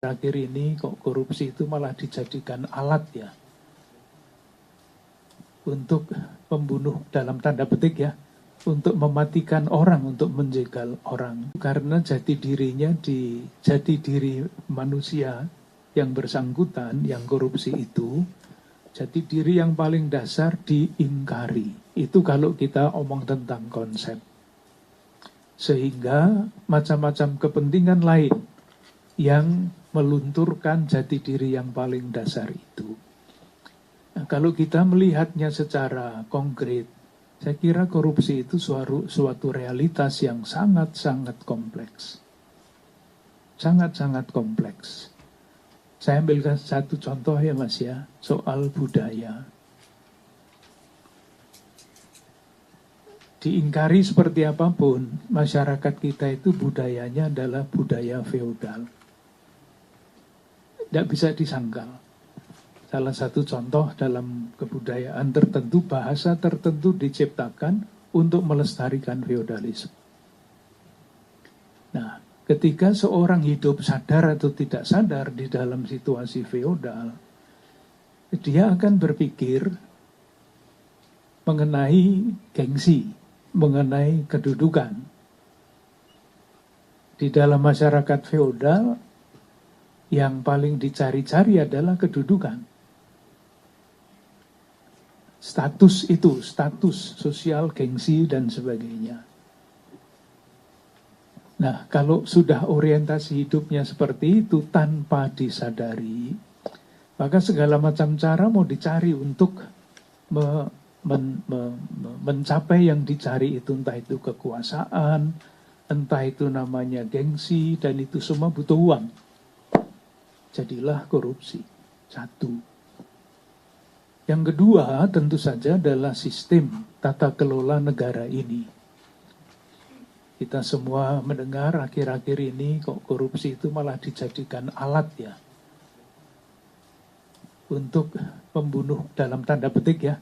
Akhir ini kok korupsi itu malah dijadikan alat ya untuk pembunuh dalam tanda petik ya, untuk mematikan orang, untuk menjegal orang. Karena jati diri manusia yang bersangkutan, yang korupsi itu, jati diri yang paling dasar diingkari. Itu kalau kita omong tentang konsep. Sehingga macam-macam kepentingan lain yang melunturkan jati diri yang paling dasar itu. Nah, kalau kita melihatnya secara konkret, saya kira korupsi itu suatu realitas yang sangat-sangat kompleks. Sangat-sangat kompleks. Saya ambilkan satu contoh ya Mas ya, soal budaya. Diingkari seperti apapun, masyarakat kita itu budayanya adalah budaya feodal. Tidak bisa disangkal. Salah satu contoh dalam kebudayaan tertentu, bahasa tertentu diciptakan untuk melestarikan feodalisme. Nah, ketika seorang hidup sadar atau tidak sadar di dalam situasi feodal, dia akan berpikir mengenai gengsi, mengenai kedudukan. Di dalam masyarakat feodal, yang paling dicari-cari adalah kedudukan. Status itu, status sosial, gengsi, dan sebagainya. Nah, kalau sudah orientasi hidupnya seperti itu tanpa disadari, maka segala macam cara mau dicari untuk mencapai yang dicari itu, entah itu kekuasaan, entah itu namanya gengsi, dan itu semua butuh uang. Jadilah korupsi. Satu. Yang kedua tentu saja adalah sistem tata kelola negara ini. Kita semua mendengar akhir-akhir ini kok korupsi itu malah dijadikan alat ya untuk pembunuh dalam tanda petik ya,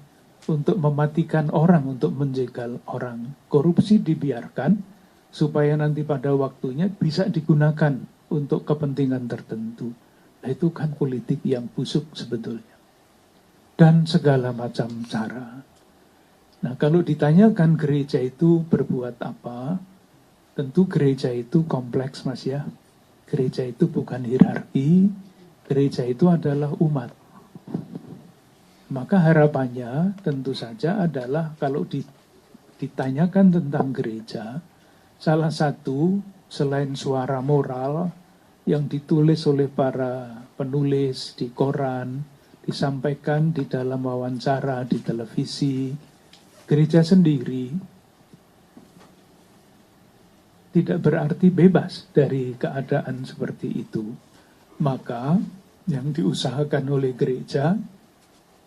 untuk mematikan orang, untuk menjegal orang. Korupsi dibiarkan supaya nanti pada waktunya bisa digunakan untuk kepentingan tertentu. Itu kan politik yang busuk sebetulnya. Dan segala macam cara. Nah, kalau ditanyakan gereja itu berbuat apa, tentu gereja itu kompleks Mas ya. Gereja itu bukan hierarki, gereja itu adalah umat. Maka harapannya tentu saja adalah kalau ditanyakan tentang gereja, salah satu selain suara moral yang ditulis oleh para penulis di koran, disampaikan di dalam wawancara di televisi, gereja sendiri tidak berarti bebas dari keadaan seperti itu. Maka yang diusahakan oleh gereja,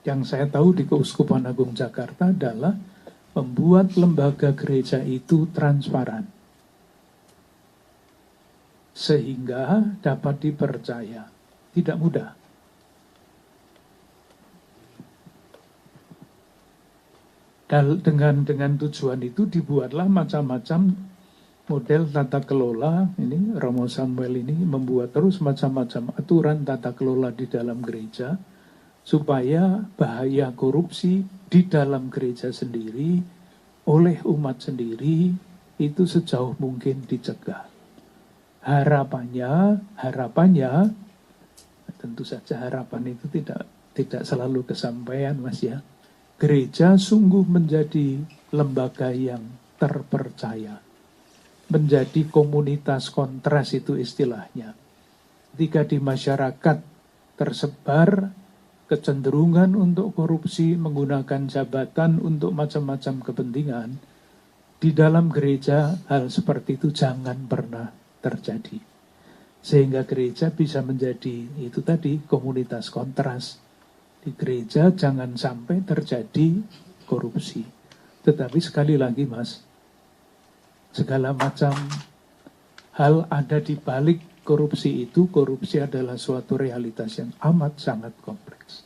yang saya tahu di Keuskupan Agung Jakarta adalah membuat lembaga gereja itu transparan, sehingga dapat dipercaya. Tidak mudah. Dan dengan tujuan itu dibuatlah macam-macam model tata kelola. Ini Romo Samuel ini membuat terus macam-macam aturan tata kelola di dalam gereja, supaya bahaya korupsi di dalam gereja sendiri, oleh umat sendiri, itu sejauh mungkin dicegah. Harapannya, tentu saja harapan itu tidak selalu kesampaian Mas ya. Gereja sungguh menjadi lembaga yang terpercaya, menjadi komunitas kontras itu istilahnya. Ketika di masyarakat tersebar kecenderungan untuk korupsi, menggunakan jabatan untuk macam-macam kepentingan, di dalam gereja hal seperti itu jangan pernah terjadi. Sehingga gereja bisa menjadi itu tadi, komunitas kontras. Di gereja jangan sampai terjadi korupsi. Tetapi sekali lagi Mas, segala macam hal ada di balik korupsi itu. Korupsi adalah suatu realitas yang amat sangat kompleks.